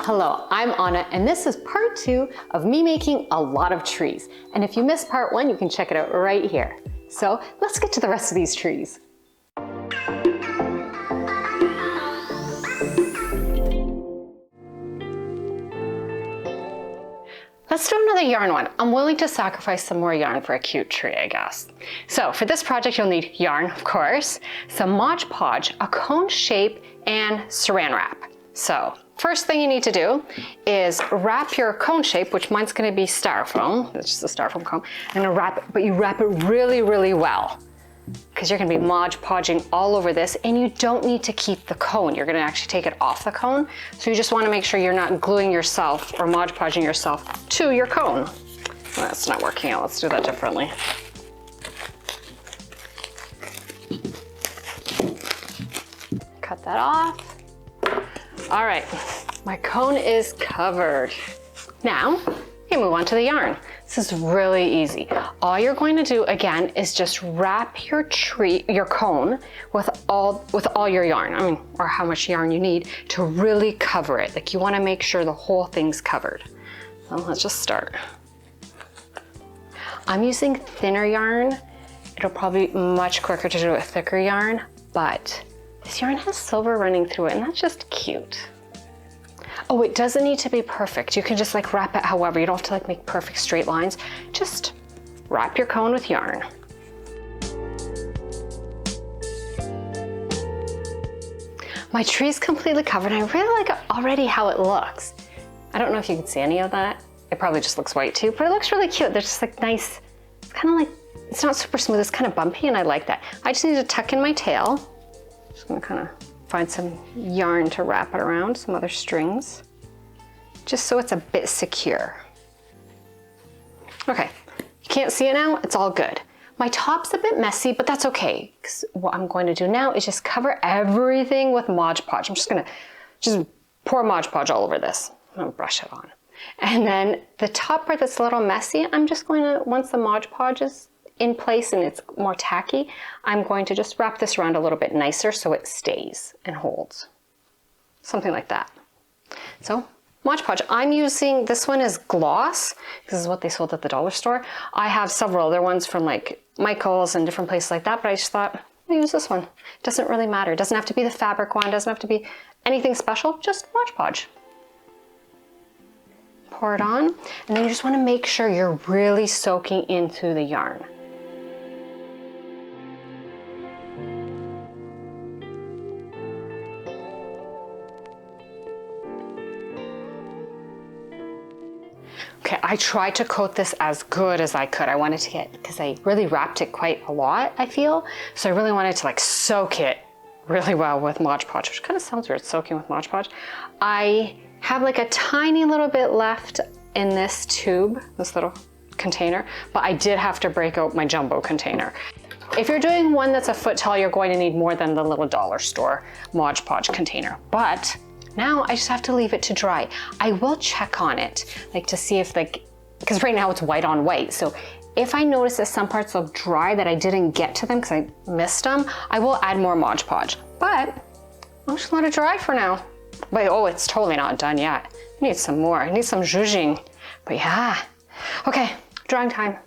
Hello, I'm Anna, and this is part 2 of me making a lot of trees. And if you missed part 1, you can check it out right here. So let's get to the rest of these trees. Let's do another yarn one. I'm willing to sacrifice some more yarn for a cute tree, I guess. So for this project, you'll need yarn, of course, some Mod Podge, a cone shape, and saran wrap. So first thing you need to do is wrap your cone shape, which mine's gonna be styrofoam. It's just a styrofoam cone. I'm gonna wrap it, but you wrap it really, really well, because you're gonna be Mod Podging all over this, and you don't need to keep the cone. You're gonna actually take it off the cone. So you just wanna make sure you're not gluing yourself or Mod Podging yourself to your cone. Well, that's not working out, let's do that differently. Cut that off. All right, my cone is covered. Now, we move on to the yarn. This is really easy. All you're going to do again is just wrap your cone with all your yarn. Or how much yarn you need to really cover it. Like you want to make sure the whole thing's covered. So let's just start. I'm using thinner yarn. It'll probably be much quicker to do with thicker yarn, but this yarn has silver running through it, and that's just cute. Oh, it doesn't need to be perfect. You can just like wrap it however. You don't have to like make perfect straight lines. Just wrap your cone with yarn. My tree's completely covered, and I really like already how it looks. I don't know if you can see any of that. It probably just looks white too, but it looks really cute. They're just like nice. It's kind of like, it's not super smooth, it's kind of bumpy, and I like that. I just need to tuck in my tail. Just gonna kind of find some yarn to wrap it around, some other strings, just so it's a bit secure. Okay, you can't see it now, it's all good. My top's a bit messy, but that's okay, because what I'm going to do now is just cover everything with Mod Podge. I'm just gonna pour Mod Podge all over this. I'm gonna brush it on. And then the top part that's a little messy, I'm just going to, once the Mod Podge is in place and it's more tacky, I'm going to just wrap this around a little bit nicer so it stays and holds. Something like that. So, Mod Podge. I'm using, this one is gloss. This is what they sold at the dollar store. I have several other ones from like Michael's and different places like that, but I just thought, I'll use this one. It doesn't really matter. It doesn't have to be the fabric one. It doesn't have to be anything special, just Mod Podge. Pour it on, and then you just want to make sure you're really soaking into the yarn. Okay, I tried to coat this as good as I could. I wanted to get, because I really wrapped it quite a lot, I feel. So I really wanted to like soak it really well with Mod Podge, which kind of sounds weird, soaking with Mod Podge. I have like a tiny little bit left in this tube, this little container, but I did have to break out my jumbo container. If you're doing one that's a foot tall, you're going to need more than the little dollar store Mod Podge container. But now I just have to leave it to dry. I will check on it, like to see if like, because right now it's white on white. So if I notice that some parts look dry that I didn't get to them because I missed them, I will add more Mod Podge. But I'll just let it dry for now. But oh, it's totally not done yet. I need some more, I need some zhuzhing. But yeah, okay, drying time.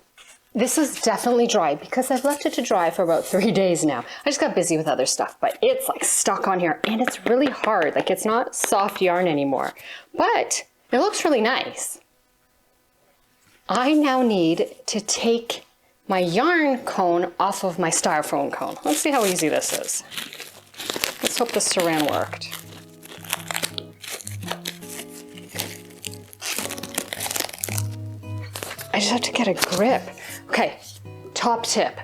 This is definitely dry because I've left it to dry for about 3 days now. I just got busy with other stuff, but it's like stuck on here and it's really hard. Like it's not soft yarn anymore, but it looks really nice. I now need to take my yarn cone off of my styrofoam cone. Let's see how easy this is. Let's hope the saran worked. I just have to get a grip. Okay, top tip.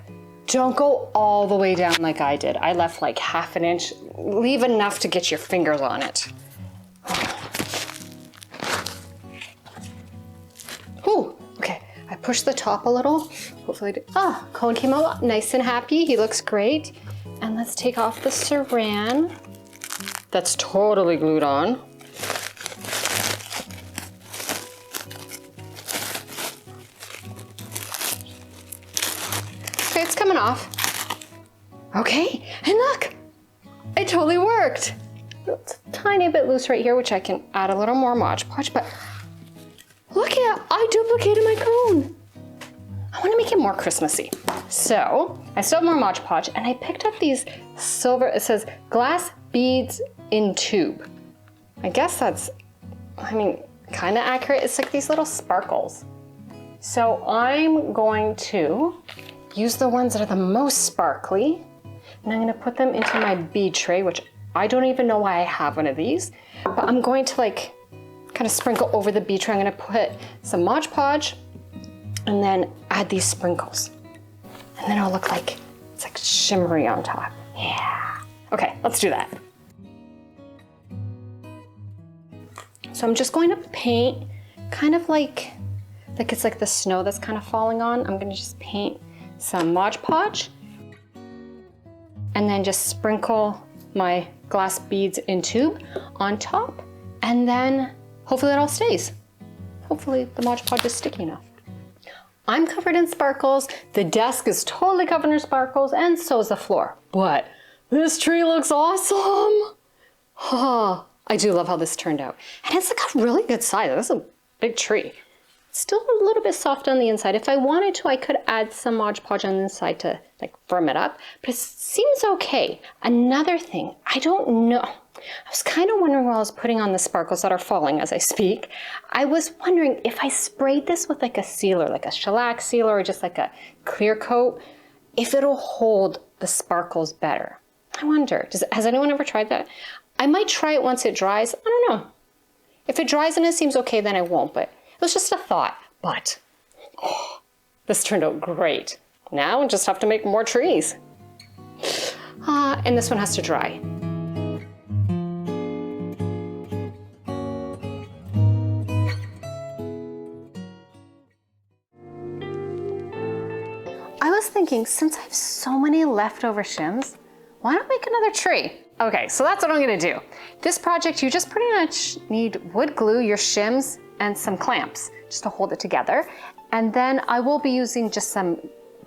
Don't go all the way down like I did. I left like ½ an inch. Leave enough to get your fingers on it. Ooh, okay. I pushed the top a little. Hopefully, cone came out nice and happy. He looks great. And let's take off the saran. That's totally glued on. Okay, it's coming off. Okay, and look, it totally worked. It's a tiny bit loose right here, which I can add a little more Mod Podge, but look at, I duplicated my cone. I want to make it more Christmassy. So I still have more Mod Podge, and I picked up these silver, it says glass beads in tube. I guess that's, I mean, kind of accurate. It's like these little sparkles. So I'm going to use the ones that are the most sparkly, and I'm going to put them into my bead tray, which I don't even know why I have one of these, but I'm going to like kind of sprinkle over the bead tray. I'm going to put some Mod Podge and then add these sprinkles. And then it'll look like it's like shimmery on top. Yeah. Okay, let's do that. So I'm just going to paint kind of like it's like the snow that's kind of falling on. I'm gonna just paint some Mod Podge and then just sprinkle my glass beads in tube on top, and then hopefully it all stays. Hopefully the Mod Podge is sticky enough. I'm covered in sparkles, the desk is totally covered in sparkles, and so is the floor. But this tree looks awesome! Oh, I do love how this turned out. And it's like a really good size. This is a big tree. It's still a little bit soft on the inside. If I wanted to, I could add some Mod Podge on the inside to like firm it up, but it seems okay. Another thing, I don't know. I was kind of wondering while I was putting on the sparkles that are falling as I speak, I was wondering if I sprayed this with like a sealer, like a shellac sealer or just like a clear coat, if it'll hold the sparkles better. I wonder, has anyone ever tried that? I might try it once it dries. I don't know. If it dries and it seems okay, then I won't, but it was just a thought. But oh, this turned out great. Now I just have to make more trees. And this one has to dry. I was thinking, since I have so many leftover shims, why not make another tree? Okay, so that's what I'm gonna do. This project, you just pretty much need wood glue, your shims, and some clamps just to hold it together. And then I will be using just some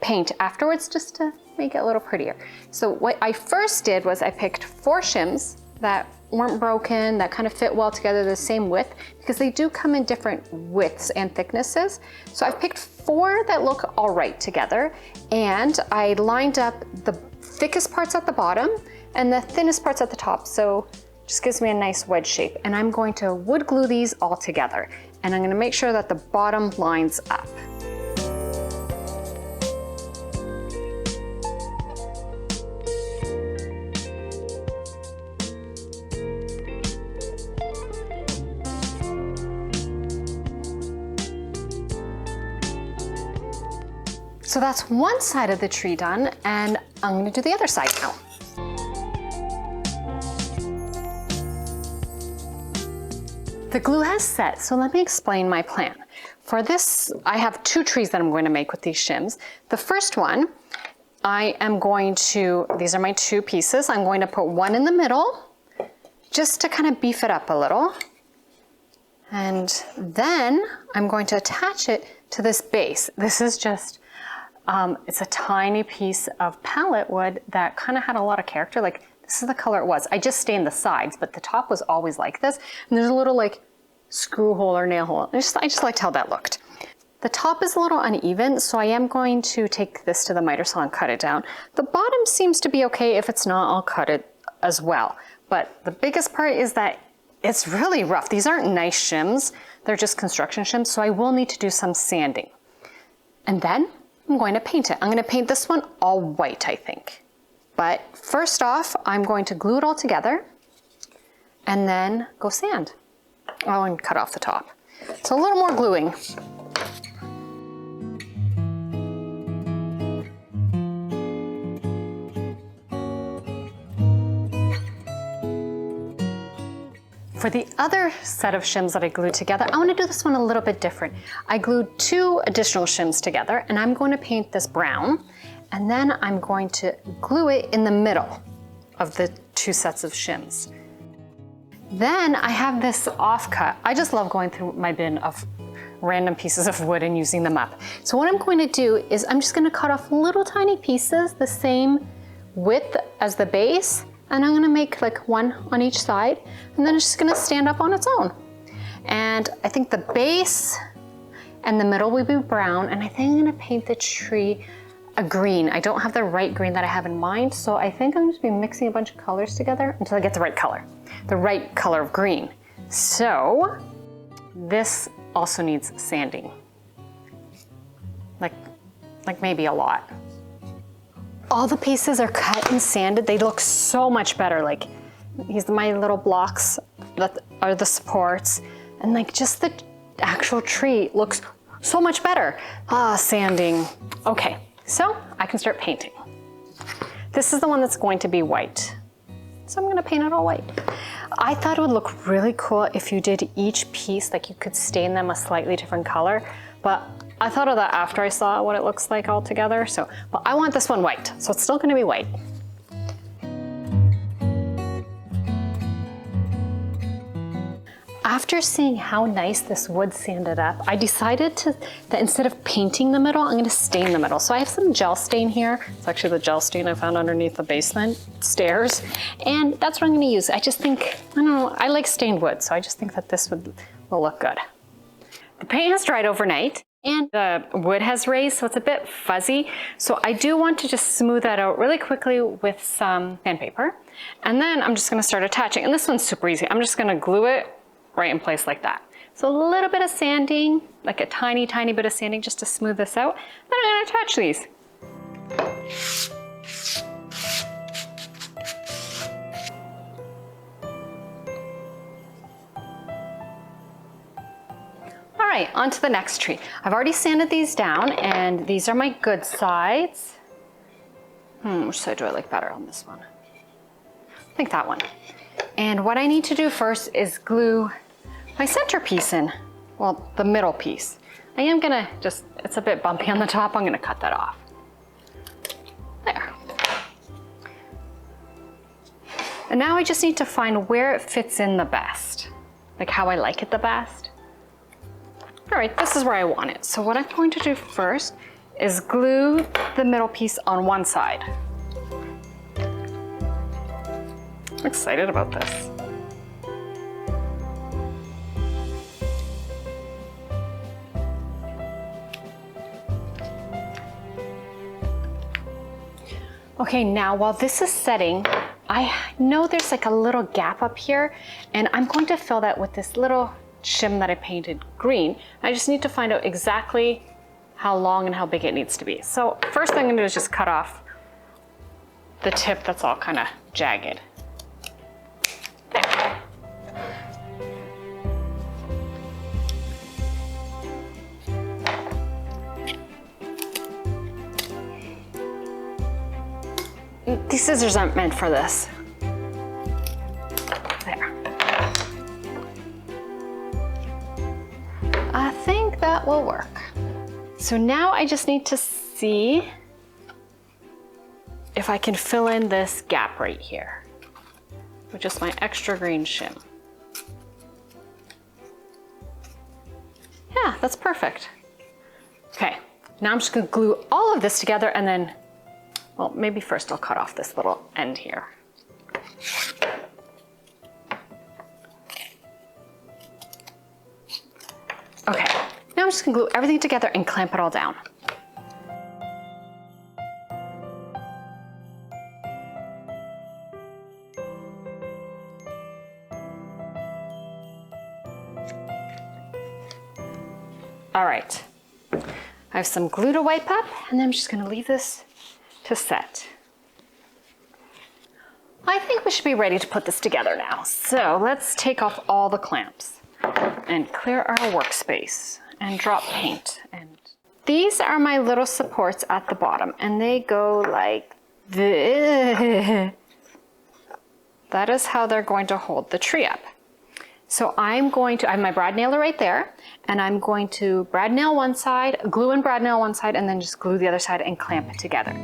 paint afterwards just to make it a little prettier. So what I first did was I picked 4 shims that weren't broken, that kind of fit well together, the same width, because they do come in different widths and thicknesses. So I picked 4 that look all right together, and I lined up the thickest parts at the bottom and the thinnest parts at the top. So just gives me a nice wedge shape. And I'm going to wood glue these all together. And I'm gonna make sure that the bottom lines up. So that's one side of the tree done, and I'm gonna do the other side now. The glue has set, so let me explain my plan. For this, I have 2 trees that I'm going to make with these shims. The first one, I am going to, these are my 2 pieces, I'm going to put one in the middle, just to kind of beef it up a little. And then I'm going to attach it to this base. This is just, it's a tiny piece of pallet wood that kind of had a lot of character. Like, this is the color it was. I just stained the sides, but the top was always like this. And there's a little like screw hole or nail hole. I just liked how that looked. The top is a little uneven, so I am going to take this to the miter saw and cut it down. The bottom seems to be okay. If it's not, I'll cut it as well. But the biggest part is that it's really rough. These aren't nice shims. They're just construction shims, so I will need to do some sanding. And then I'm going to paint it. I'm going to paint this one all white, I think. But first off, I'm going to glue it all together and then go sand. Oh, and cut off the top. So a little more gluing. For the other set of shims that I glued together, I want to do this one a little bit different. I glued 2 additional shims together, and I'm going to paint this brown. And then I'm going to glue it in the middle of the 2 sets of shims. Then I have this offcut. I just love going through my bin of random pieces of wood and using them up. So what I'm going to do is I'm just going to cut off little tiny pieces, the same width as the base, And I'm gonna make like one on each side, and then it's just gonna stand up on its own. And I think the base and the middle will be brown, and I think I'm gonna paint the tree a green. I don't have the right green that I have in mind, so I think I'm just be mixing a bunch of colors together until I get the right color of green. So this also needs sanding, like maybe a lot. All the pieces are cut and sanded. They look so much better. Like these are my little blocks that are the supports, and like just the actual tree looks so much better. Sanding. Okay, so I can start painting. This is the one that's going to be white. So I'm gonna paint it all white. I thought it would look really cool if you did each piece, like you could stain them a slightly different color, but I thought of that after I saw what it looks like all together. So, but I want this one white, so it's still gonna be white. After seeing how nice this wood sanded up, I decided that instead of painting the middle, I'm gonna stain the middle. So I have some gel stain here. It's actually the gel stain I found underneath the basement stairs. And that's what I'm gonna use. I just think, I don't know, I like stained wood, so I just think that this will look good. The paint has dried overnight and the wood has raised, so it's a bit fuzzy. So I do want to just smooth that out really quickly with some sandpaper. And then I'm just gonna start attaching. And this one's super easy. I'm just gonna glue it right in place like that. So a little bit of sanding, like a tiny, tiny bit of sanding just to smooth this out. Then I'm gonna attach these. All right, on to the next tree. I've already sanded these down, and these are my good sides. Which side do I like better on this one? I think that one. And what I need to do first is glue my centerpiece in, well, the middle piece. I am gonna it's a bit bumpy on the top, I'm gonna cut that off. There. And now I just need to find where it fits in the best, like how I like it the best. All right, this is where I want it. So what I'm going to do first is glue the middle piece on one side. I'm excited about this. Okay, now while this is setting, I know there's like a little gap up here, and I'm going to fill that with this little shim that I painted green. I just need to find out exactly how long and how big it needs to be. So first thing I'm gonna do is just cut off the tip that's all kind of jagged. There. These scissors aren't meant for this. There. I think that will work. So now I just need to see if I can fill in this gap right here with just my extra green shim. Yeah, that's perfect. Okay, now I'm just gonna glue all of this together, and then, well, maybe first I'll cut off this little end here. Okay, now I'm just gonna glue everything together and clamp it all down. All right, I have some glue to wipe up, and then I'm just gonna leave this to set. I think we should be ready to put this together now. So let's take off all the clamps and clear our workspace and drop paint. And these are my little supports at the bottom, and they go like this. That is how they're going to hold the tree up. So I have my brad nailer right there, and I'm going to brad nail one side, glue and brad nail one side, and then just glue the other side and clamp it together.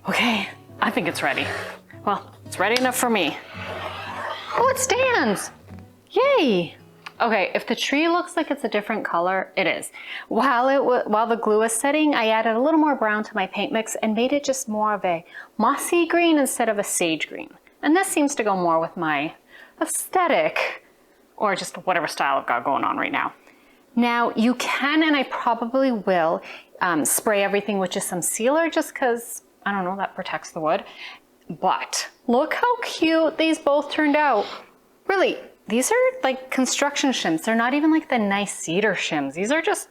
Okay, think it's ready. Well, it's ready enough for me. Oh, it stands. Yay. Okay, if the tree looks like it's a different color, it is. While the glue is setting, I added a little more brown to my paint mix and made it just more of a mossy green instead of a sage green. And this seems to go more with my aesthetic, or just whatever style I've got going on right now. Now you can, and I probably will, spray everything with just some sealer just because, I don't know, that protects the wood. But look how cute these both turned out. Really, these are like construction shims. They're not even like the nice cedar shims. These are just,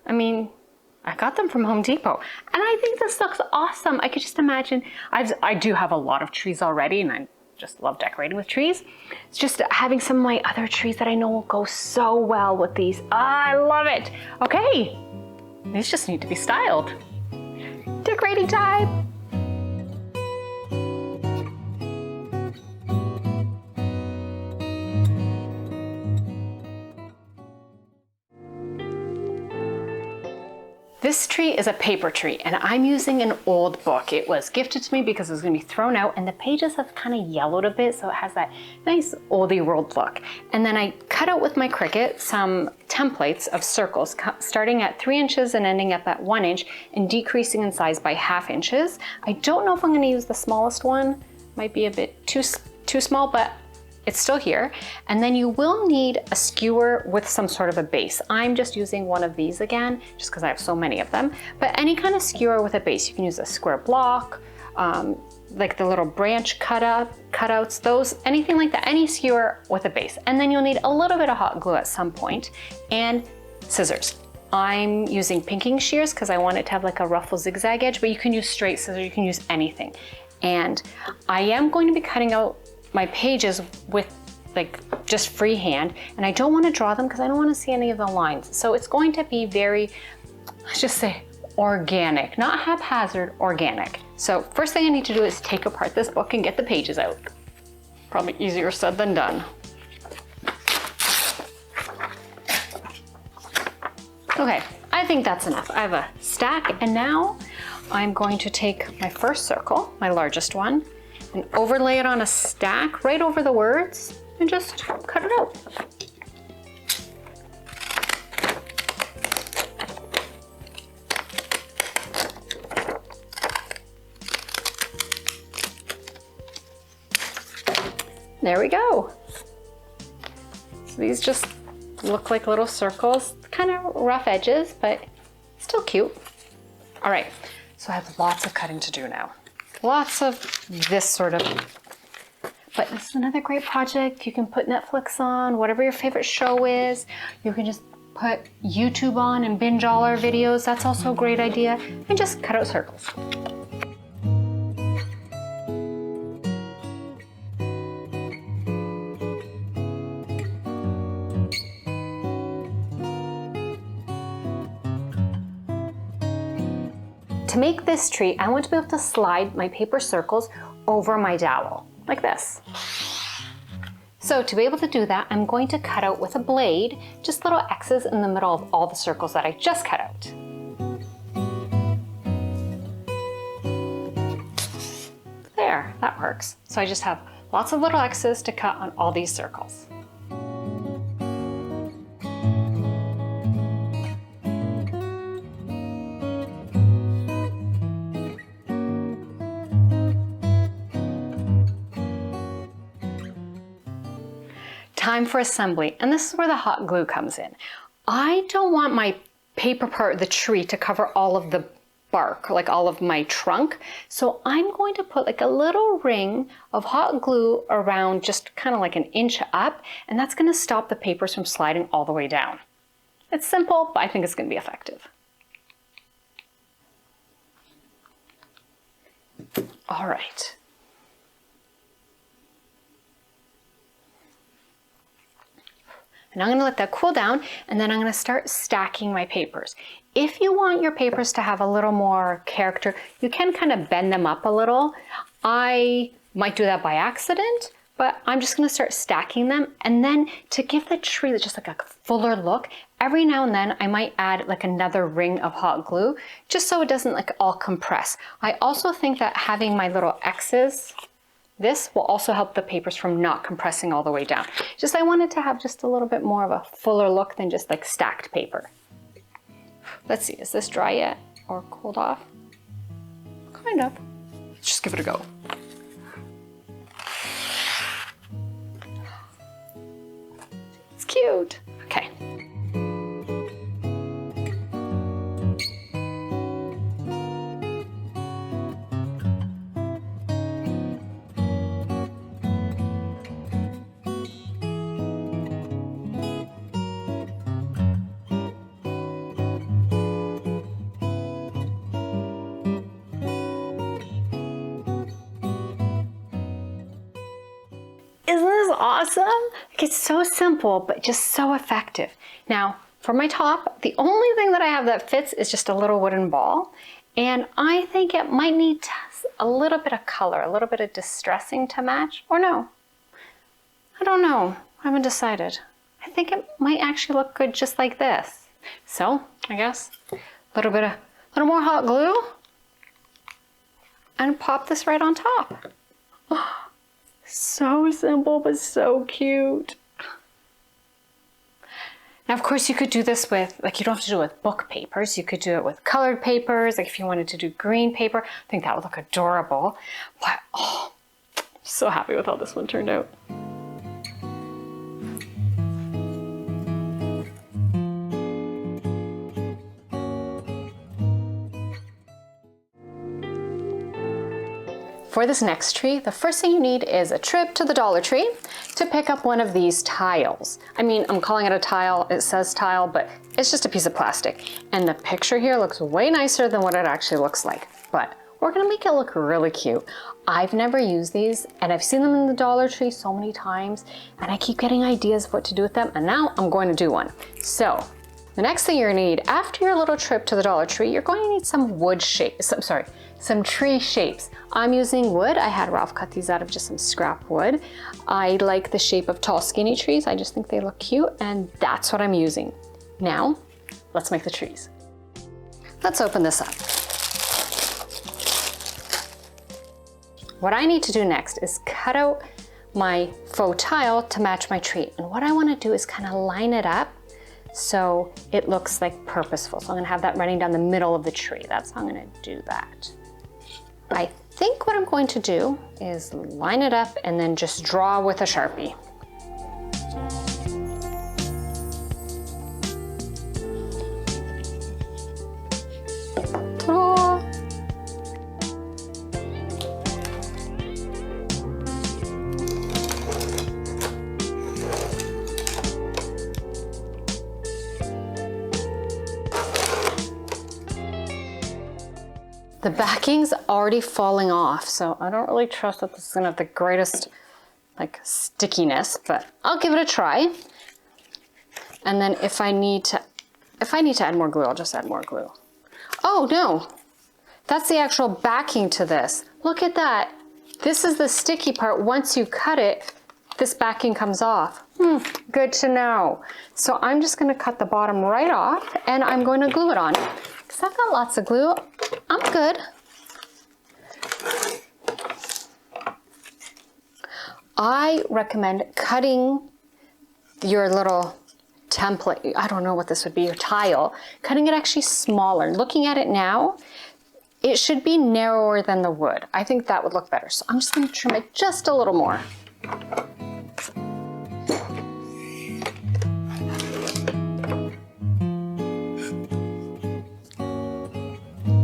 I mean, I got them from Home Depot. And I think this looks awesome. I could just imagine, I do have a lot of trees already and I just love decorating with trees. It's just having some of my other trees that I know will go so well with these. I love it. Okay, these just need to be styled. Decorating time. This tree is a paper tree and I'm using an old book. It was gifted to me because it was gonna be thrown out and the pages have kind of yellowed a bit, so it has that nice oldie world look. And then I cut out with my Cricut some templates of circles starting at 3 inches and ending up at 1 inch and decreasing in size by 1/2 inches. I don't know if I'm gonna use the smallest one. Might be a bit too small, but it's still here. And then you will need a skewer with some sort of a base. I'm just using one of these again, just because I have so many of them. But any kind of skewer with a base. You can use a square block, like the little branch cutouts, those, anything like that, any skewer with a base. And then you'll need a little bit of hot glue at some point and scissors. I'm using pinking shears because I want it to have like a ruffle zigzag edge, but you can use straight scissors, you can use anything. And I am going to be cutting out my pages with like just freehand, and I don't want to draw them because I don't want to see any of the lines. So it's going to be very, let's just say, organic, not haphazard, organic. So first thing I need to do is take apart this book and get the pages out. Probably easier said than done. Okay, I think that's enough. I have a stack, and now I'm going to take my first circle, my largest one, and overlay it on a stack right over the words and just cut it out. There we go. So these just look like little circles, kind of rough edges, but still cute. All right, so I have lots of cutting to do now. Lots of this sort of, but this is another great project. You can put Netflix on, whatever your favorite show is. You can just put YouTube on and binge all our videos. That's also a great idea. And just cut out circles. To make this tree, I want to be able to slide my paper circles over my dowel, like this. So to be able to do that, I'm going to cut out with a blade, just little X's in the middle of all the circles that I just cut out. There, that works. So I just have lots of little X's to cut on all these circles. Time for assembly, and this is where the hot glue comes in. I don't want my paper part, the tree, to cover all of the bark, like all of my trunk. So I'm going to put like a little ring of hot glue around just kind of like 1 inch up, and that's going to stop the papers from sliding all the way down. It's simple, but I think it's going to be effective. All right. And I'm going to let that cool down, and then I'm going to start stacking my papers. If you want your papers to have a little more character, you can kind of bend them up a little. I might do that by accident, but I'm just going to start stacking them. And then to give the tree just like a fuller look, Every now and then I might add like another ring of hot glue just so it doesn't like all compress. I also think that having my little X's, this will also help the papers from not compressing all the way down. Just I wanted to have just a little bit more of a fuller look than just like stacked paper. Let's see, is this dry yet or cooled off? Kind of. Let's just give it a go. It's cute. Okay. Isn't this awesome? Like, it's so simple, but just so effective. Now, for my top, the only thing that I have that fits is just a little wooden ball. And I think it might need a little bit of color, a little bit of distressing to match, or no. I don't know, I haven't decided. I think it might actually look good just like this. So, I guess, a little more hot glue, and pop this right on top. So simple, but so cute. Now, of course, you could do this with, like, you don't have to do it with book papers. You could do it with colored papers. Like, if you wanted to do green paper, I think that would look adorable. But, oh, I'm so happy with how this one turned out. For this next tree, the first thing you need is a trip to the Dollar Tree to pick up one of these tiles. I mean, I'm calling it a tile, it says tile, but it's just a piece of plastic. And the picture here looks way nicer than what it actually looks like. But we're gonna make it look really cute. I've never used these, and I've seen them in the Dollar Tree so many times, and I keep getting ideas of what to do with them, and now I'm going to do one. So, the next thing you're gonna need after your little trip to the Dollar Tree, you're going to need some wood shapes, some tree shapes. I'm using wood. I had Ralph cut these out of just some scrap wood. I like the shape of tall, skinny trees. I just think they look cute, and that's what I'm using. Now, let's make the trees. Let's open this up. What I need to do next is cut out my faux tile to match my tree. And what I wanna do is kind of line it up so it looks like purposeful. So I'm gonna have that running down the middle of the tree. That's how I'm gonna do that. I think what I'm going to do is line it up and then just draw with a Sharpie. Ta-da! The backing's already falling off, so I don't really trust that this is gonna have the greatest like stickiness, but I'll give it a try. And then if I need to add more glue, I'll just add more glue. Oh no, that's the actual backing to this. Look at that. This is the sticky part. Once you cut it, this backing comes off. Good to know. So I'm just gonna cut the bottom right off and I'm going to glue it on. Because I've got lots of glue, I'm good. I recommend cutting your little template, I don't know what this would be, your tile, cutting it actually smaller. Looking at it now, it should be narrower than the wood. I think that would look better. So I'm just gonna trim it just a little more.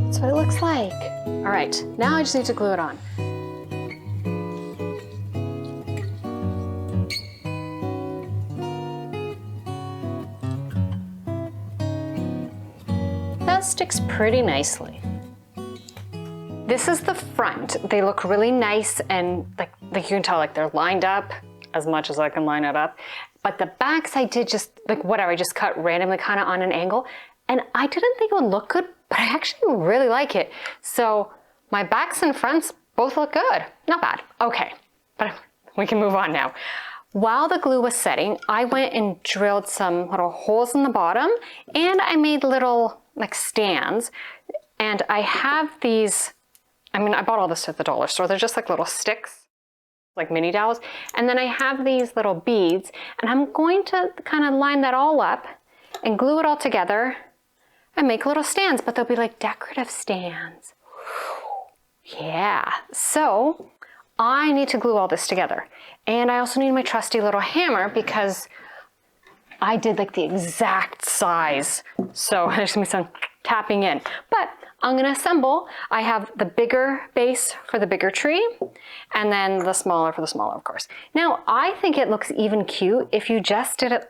That's what it looks like. All right, now I just need to glue it on. That sticks pretty nicely. This is the front. They look really nice and like you can tell like they're lined up as much as I can line it up. But the backs I did just like whatever, I just cut randomly kind of on an angle. And I didn't think it would look good, but I actually really like it. So my backs and fronts both look good. Not bad. Okay, but we can move on now. While the glue was setting, I went and drilled some little holes in the bottom, and I made little like stands. And I have these, I mean, I bought all this at the dollar store. They're just like little sticks, like mini dowels. And then I have these little beads, and I'm going to kind of line that all up and glue it all together and make little stands, but they'll be like decorative stands. Yeah, so I need to glue all this together. And I also need my trusty little hammer because I did like the exact size. So there's gonna be some tapping in, but I'm gonna assemble. I have the bigger base for the bigger tree and then the smaller for the smaller, of course. Now, I think it looks even cute if you just did it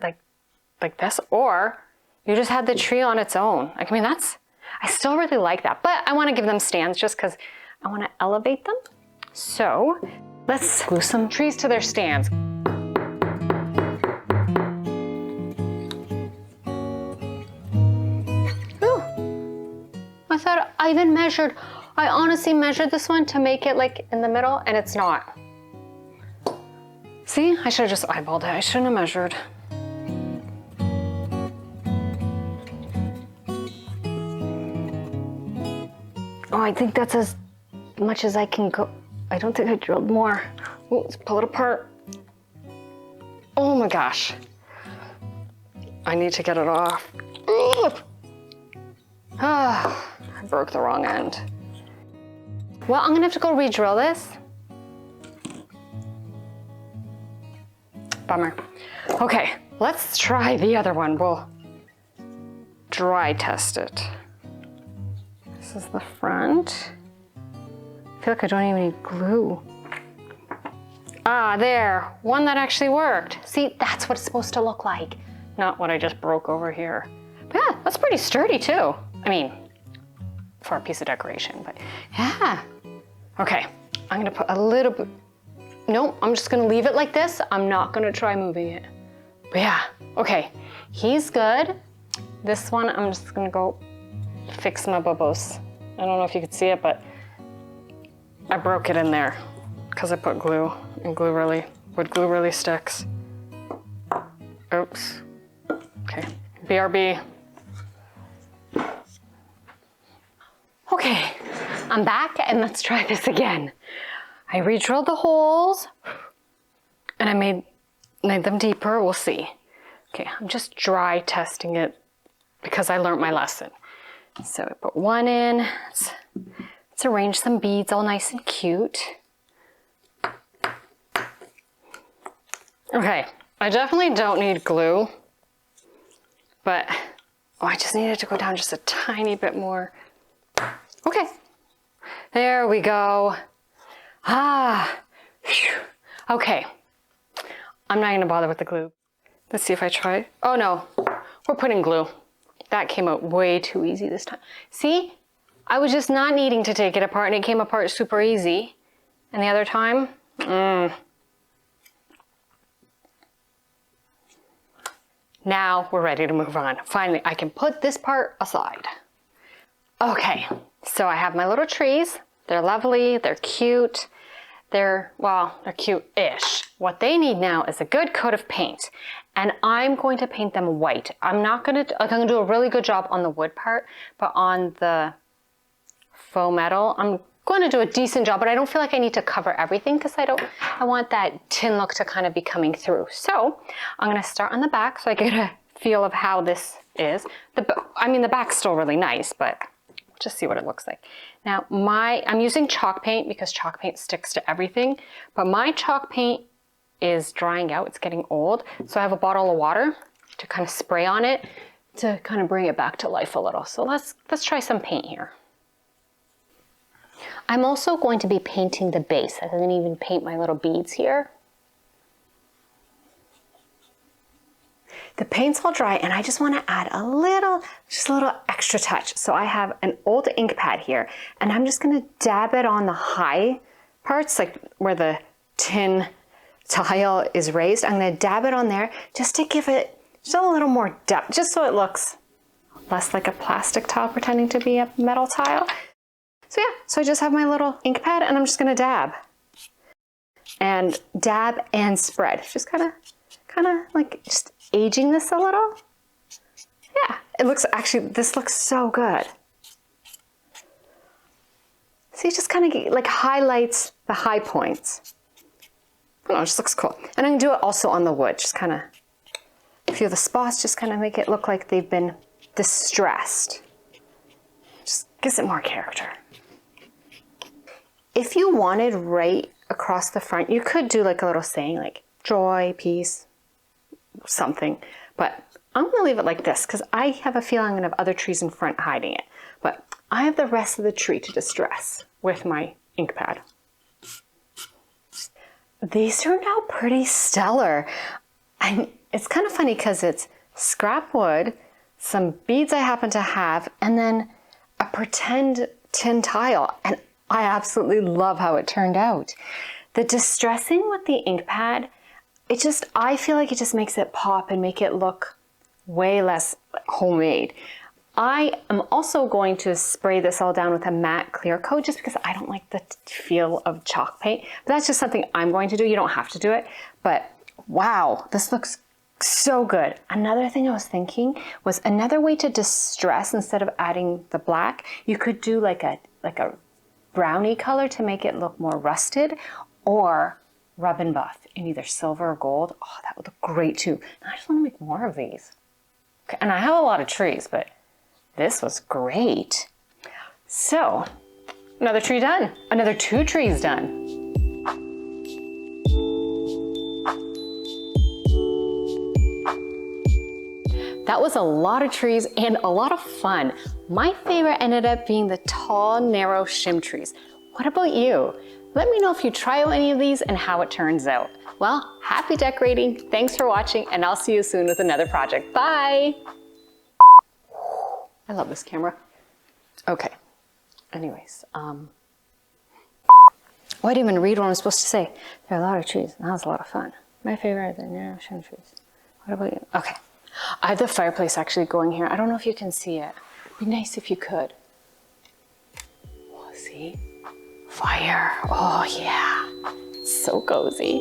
like this, or you just had the tree on its own. Like, I mean, I still really like that, but I wanna give them stands just because I wanna elevate them. So let's glue some trees to their stands. Ooh. I thought I even measured, I honestly measured this one to make it like in the middle, and it's not. See, I should have just eyeballed it. I shouldn't have measured. Oh, I think that's as much as I can go. I don't think I drilled more. Ooh, let's pull it apart. Oh my gosh. I need to get it off. Ah, I broke the wrong end. Well, I'm gonna have to go re-drill this. Bummer. Okay, let's try the other one. We'll dry test it. This is the front. I feel like I don't even need glue. Ah, there, one that actually worked. See, that's what it's supposed to look like, not what I just broke over here. But yeah, that's pretty sturdy too. I mean, for a piece of decoration, but yeah. Okay, I'm gonna put a little bit, no, I'm just gonna leave it like this. I'm not gonna try moving it. But yeah, okay, he's good. This one, I'm just gonna go fix my bubbles. I don't know if you could see it, but I broke it in there because I put glue, and wood glue really sticks. Oops. Okay, BRB. Okay, I'm back and let's try this again. I re-drilled the holes and I made them deeper, we'll see. Okay, I'm just dry testing it because I learned my lesson. So I put one in, let's arrange some beads all nice and cute. Okay, I definitely don't need glue, but I just needed to go down just a tiny bit more. Okay, there we go. Ah, phew. Okay, I'm not gonna bother with the glue. Let's see if I try. Oh no, we're putting glue. That came out way too easy this time. See, I was just not needing to take it apart and it came apart super easy. And the other time, Now we're ready to move on. Finally, I can put this part aside. Okay, so I have my little trees. They're lovely, they're cute. They're cute-ish. What they need now is a good coat of paint. And I'm going to paint them white. I'm gonna do a really good job on the wood part, but on the faux metal, I'm going to do a decent job, but I don't feel like I need to cover everything because I want that tin look to kind of be coming through. So I'm gonna start on the back so I get a feel of how this is. The back's still really nice, but just see what it looks like. Now I'm using chalk paint because chalk paint sticks to everything, but my chalk paint is drying out, it's getting old. So I have a bottle of water to kind of spray on it to kind of bring it back to life a little. So let's try some paint here. I'm also going to be painting the base. I didn't even paint my little beads here. The paint's all dry and I just want to add just a little extra touch. So I have an old ink pad here and I'm just going to dab it on the high parts, like where the tin tile is raised. I'm going to dab it on there just to give it just a little more depth, just so it looks less like a plastic tile pretending to be a metal tile. So yeah, so I just have my little ink pad and I'm just going to dab. and dab and spread. Just kind of like just aging this a little. Yeah, it looks, actually, this looks so good. See, it just kind of like highlights the high points. Oh, it just looks cool. And I can do it also on the wood, just kind of, a few of the spots, just kind of make it look like they've been distressed. Just gives it more character. If you wanted right across the front, you could do like a little saying like joy, peace, something. But I'm gonna leave it like this because I have a feeling I'm gonna have other trees in front hiding it. But I have the rest of the tree to distress with my ink pad. These turned out pretty stellar. And it's kind of funny because it's scrap wood, some beads I happen to have, and then a pretend tin tile. And I absolutely love how it turned out. The distressing with the ink pad, it just, I feel like it just makes it pop and make it look way less homemade. I am also going to spray this all down with a matte clear coat just because I don't like the feel of chalk paint. But that's just something I'm going to do. You don't have to do it. But wow, this looks so good. Another thing I was thinking was another way to distress instead of adding the black, you could do like a brownie color to make it look more rusted, or rub and buff in either silver or gold. Oh, that would look great too. I just want to make more of these. Okay, and I have a lot of trees, but this was great. So, another tree done. Another 2 trees done. That was a lot of trees and a lot of fun. My favorite ended up being the tall, narrow shim trees. What about you? Let me know if you try out any of these and how it turns out. Well, happy decorating. Thanks for watching, and I'll see you soon with another project. Bye. I love this camera. Okay. Anyways, I didn't even read what I'm supposed to say. There are a lot of trees. That was a lot of fun. My favorite are the narrow shim trees. What about you? Okay. I have the fireplace actually going here. I don't know if you can see it. It'd be nice if you could. Oh, see? Fire. Oh, yeah. It's so cozy.